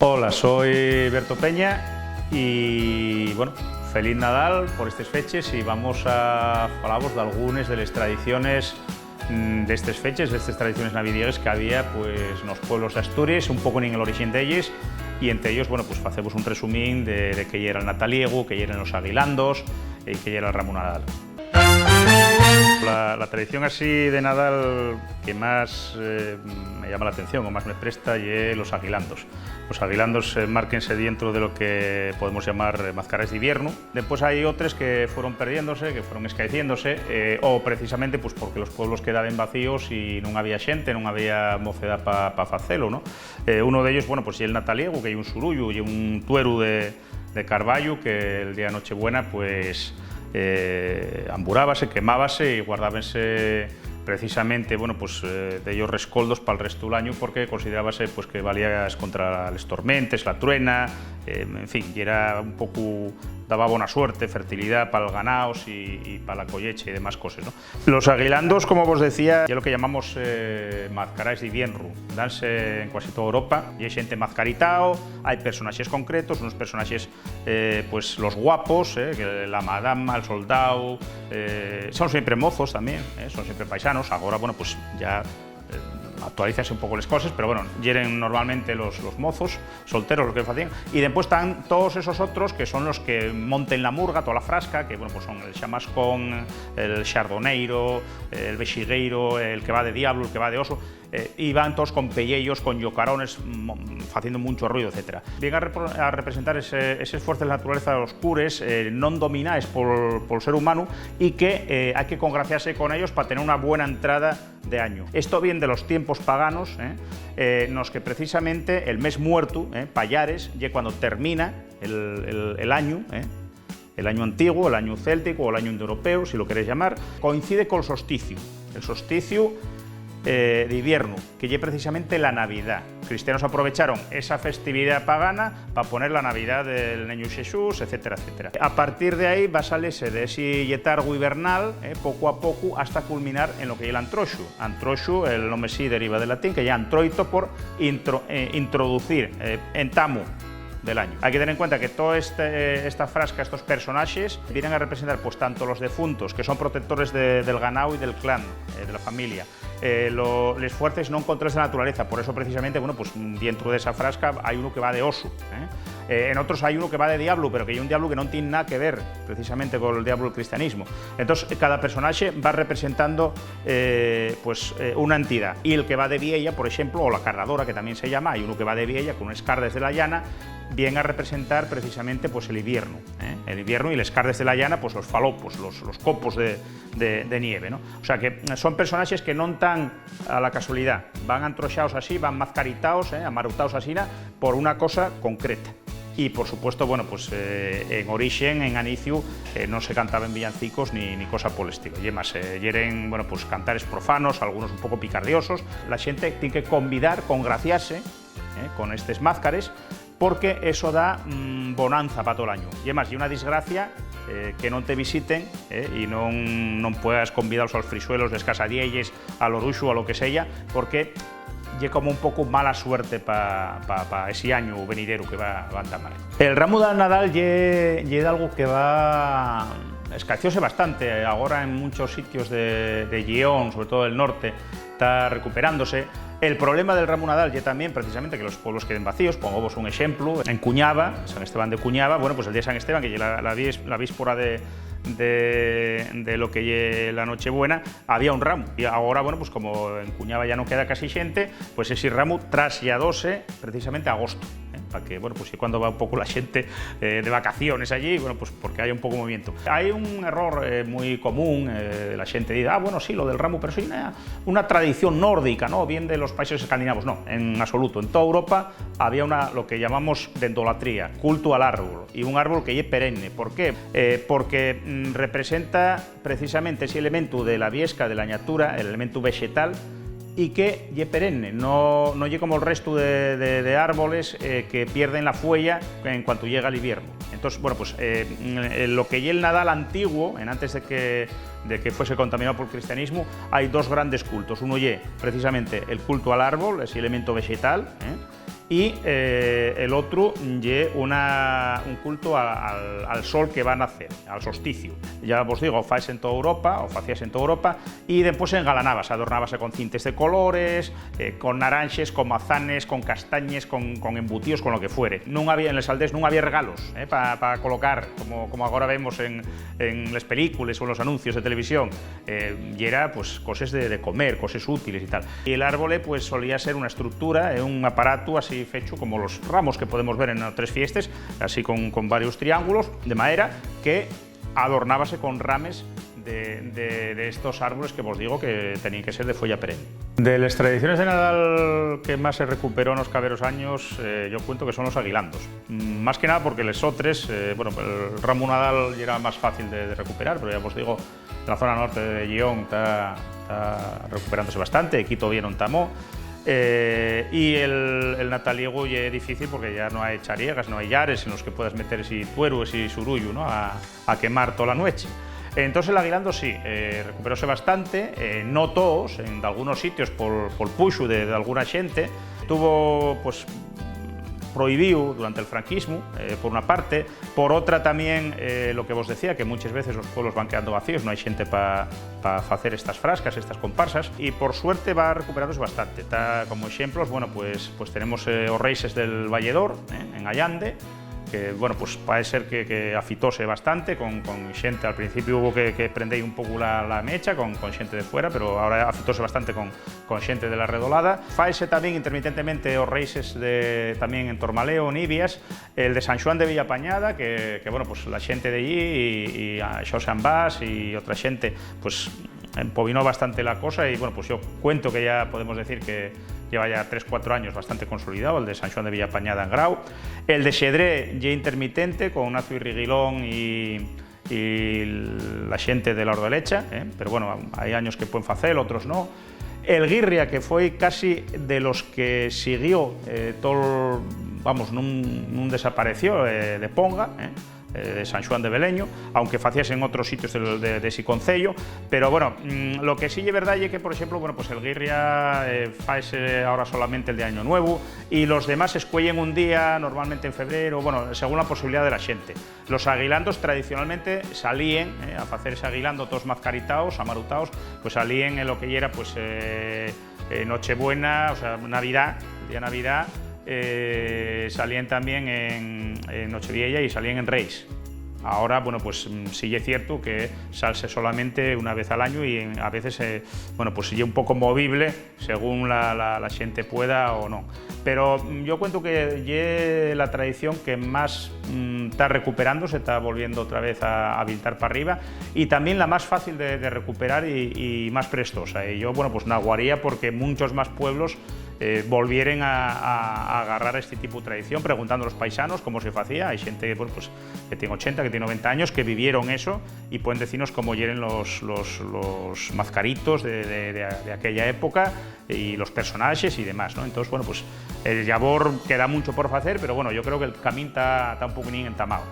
Hola, soy Berto Peña y, bueno, feliz Nadal por estas fechas y vamos a hablaros de algunas de las tradiciones de estas fechas, de estas tradiciones navideñas que había pues en los pueblos de Asturias, un poco en el origen de ellas, y entre ellos, bueno, pues hacemos un resumín de que era el Nataliegu, que eran los aguilandos y que era el Ramu Nadal. La tradición así de Nadal que más me llama la atención o más me presta es los aguilandos. Los aguilandos márquense dentro de lo que podemos llamar mascaras de invierno. Después hay otros que fueron perdiéndose, que fueron escaeciéndose, o precisamente pues porque los pueblos quedaban vacíos y no había xente, no había mocedad para facelo, ¿no? Uno de ellos, bueno, pues y el Nataliegu, que hay un surullo y un tueru de carballo que el día de Nochebuena pues amburábase, quemábase y guardábanse precisamente, bueno, pues de ellos rescoldos para el resto del año porque considerábase pues que valía contra las tormentes, la truena, en fin, y era un poco, daba buena suerte, fertilidad para el ganaos y para la collecha y demás cosas, ¿no? Los aguilandos, como vos decía, es lo que llamamos mascarais de invierno, danse en casi toda Europa, y hay gente mascaritao, hay personajes concretos, unos personajes, pues los guapos, que la madama, el soldado, son siempre mozos también, son siempre paisanos. Ahora, bueno, pues ya actualizarse un poco las cosas, pero bueno, hieren normalmente los mozos, solteros, los que hacían, y después están todos esos otros que son los que monten la murga, toda la frasca, que bueno, pues son el chamascón, el chardoneiro, el bexigueiro, el que va de diablo, el que va de oso, y van todos con pellellos, con yocarones, haciendo mucho ruido, etc. Vienen a representar esas fuerzas de la naturaleza oscures, non dominadas por el ser humano, y que hay que congraciarse con ellos para tener una buena entrada de año. Esto viene de los tiempos paganos, en los que precisamente el mes muerto, Pallares, y cuando termina el año, el año antiguo, el año céltico o el año indoeuropeo, si lo queréis llamar, coincide con el solsticio. El solsticio de invierno, que es precisamente la Navidad. Cristianos aprovecharon esa festividad pagana para poner la Navidad del Niño Jesús, etcétera, etcétera. A partir de ahí va a salirse de ese letargo hibernal, poco a poco, hasta culminar en lo que es el antroxu. Antroxu, el nombre sí deriva del latín, que ya antroito por introducir, entamo del año. Hay que tener en cuenta que toda esta frasca, estos personajes, vienen a representar pues tanto los defuntos, que son protectores del ganado y del clan, de la familia, los fuertes no controles de la naturaleza, por eso precisamente, bueno, pues dentro de esa frasca hay uno que va de oso, en otros hay uno que va de diablo, pero que hay un diablo que no tiene nada que ver precisamente con el diablo del cristianismo. Entonces cada personaje va representando una entidad, y el que va de viella, por ejemplo, o la carradora, que también se llama, hay uno que va de viella con unas cardes de la llana, viene a representar precisamente pues el invierno, el invierno, y las cardes de la llana, pues los falopos, los copos de nieve, ¿no? O sea que son personajes que no están a la casualidad, van antroxados así, van mascaritados, amarutados así, por una cosa concreta. Y por supuesto, bueno, pues en origen, en anicio, no se cantaban villancicos ni cosa por el estilo. Y además, eran, bueno, pues cantares profanos, algunos un poco picardiosos. La gente tiene que convidar, congraciarse con estos máscares, porque eso da bonanza para todo el año. Y además, y una desgracia que no te visiten y no puedas convidarlos a los frisuelos, les casadielles, al oruxo, a lo que sea, porque es como un poco mala suerte para ese año venidero que va a andar mal. El Ramu de Nadal es algo que va escaecióse bastante. Ahora en muchos sitios de Lleón, sobre todo del norte, está recuperándose. El problema del Ramu Nadal es también precisamente que los pueblos queden vacíos. Pongo vos un ejemplo, en Cuñava, San Esteban de Cuñava, bueno, pues el día de San Esteban, que es la víspora de lo que es la Nochebuena, había un ramo, y ahora, bueno, pues como en Cuñava ya no queda casi gente, pues ese ramo trasladóse precisamente a agosto, para que, bueno, pues cuando va un poco la gente de vacaciones allí, bueno, pues porque hay un poco de movimiento. Hay un error muy común, la gente dice, bueno, sí, lo del ramo, pero sí una tradición nórdica, ¿no? Bien de los países escandinavos. No, en absoluto. En toda Europa había lo que llamamos de endolatría, culto al árbol, y un árbol que es perenne. ¿Por qué? Porque representa precisamente ese elemento de la viesca, de la ñatura, el elemento vegetal, y que es perenne, no es como el resto de árboles que pierden la fuella en cuanto llega el invierno. Entonces, bueno, pues lo que es el Nadal antiguo, antes de que fuese contaminado por el cristianismo, hay dos grandes cultos. Uno es precisamente el culto al árbol, ese elemento vegetal, y el otro lle un culto al sol que va a nacer, al solsticio. Ya vos digo, faes en toda Europa, o facías en toda Europa, y después engalanabas, adornábase con cintes de colores, con naranxes, con mazanes, con castañes, con embutidos, con lo que fuere. Non había, en les aldés non había regalos para colocar, como agora vemos en les películas o en los anuncios de televisión, y era pues cosas de comer, cosas útiles y tal. Y el árbol pues solía ser una estructura, un aparato así fecho como los ramos que podemos ver en otras fiestas, así con varios triángulos de madera, que adornábase con rames de estos árboles que vos digo que tenían que ser de folla perenne. De las tradiciones de Nadal que más se recuperó en los caberos años, yo cuento que son los aguilandos. Más que nada porque les otros, bueno, el ramo Nadal era más fácil de recuperar, pero ya vos digo, la zona norte de Lleón está recuperándose bastante, Quito bien ontamó. Y el nataliego ya es difícil porque ya no hay chariegas, no hay llares en los que puedas meter ese tueros y surullo, ¿no? a quemar toda la noche. Entonces el aguilando sí, recuperóse bastante, no todos, en algunos sitios por puxo de alguna xente, tuvo pues prohibido durante el franquismo, por una parte, por otra también lo que vos decía, que muchas veces los pueblos van quedando vacíos, no hay xente para hacer estas frascas, estas comparsas, y por suerte va recuperándose bastante. Como ejemplos, bueno, pues tenemos os Reixes del Valledor, en Allande, que, bueno, pues parece ser que afitóse bastante, con xente, al principio hubo que prender un pouco la mecha, con xente de fuera, pero ahora afitóse bastante con xente de la Redolada. Faese tamén intermitentemente os Reixes tamén en Tormaleo, Nibias, el de San Xoán de Villapañada, que bueno, pues la xente de allí, y a Xosé Ambás y otra xente, pues empovinó bastante la cosa, y bueno, pues yo cuento que ya podemos decir que lleva ya 3-4 años bastante consolidado, el de San Xoán de Villapañada en Grau. El de Xedré ya intermitente, con Nacio y Riguilón y la xente de la Ordelecha, pero bueno, hay años que pueden facer, otros no. El Guirria, que fue casi de los que siguió todo, vamos, nun desapareció de Ponga, de San Xoán de Beleño, aunque facías en otros sitios de ese concello, pero bueno, lo que sí es verdad es que, por ejemplo, bueno, pues el Guirria faese ahora solamente el de Año Nuevo, y los demás se escuellen un día, normalmente en febrero, bueno, según la posibilidad de la xente. Los aguilandos tradicionalmente salían a facer ese aguilando todos mazcaritaos, amarutaos, pues salían en lo que era pues Nochebuena, o sea, Navidad, el día Navidad. Salían también en Nochevieja y salían en Reis. Ahora, bueno, pues sí es cierto que salse solamente una vez al año, y a veces, bueno, pues sí es un poco movible según la xente pueda o no. Pero yo cuento que es la tradición que más está recuperando, se está volviendo otra vez a habilitar para arriba, y también la más fácil de recuperar y más prestosa. Y yo, bueno, pues naguaría porque muchos más pueblos volvieren a agarrar este tipo de tradición, preguntando a los paisanos cómo se hacía. Hay gente, bueno, pues, que tiene 80, que tiene 90 años, que vivieron eso, y pueden decirnos cómo hieren los mazcaritos de aquella época, y los personajes y demás, ¿no? Entonces, bueno, pues el labor queda mucho por hacer, pero bueno, yo creo que el camino está un poco entamado.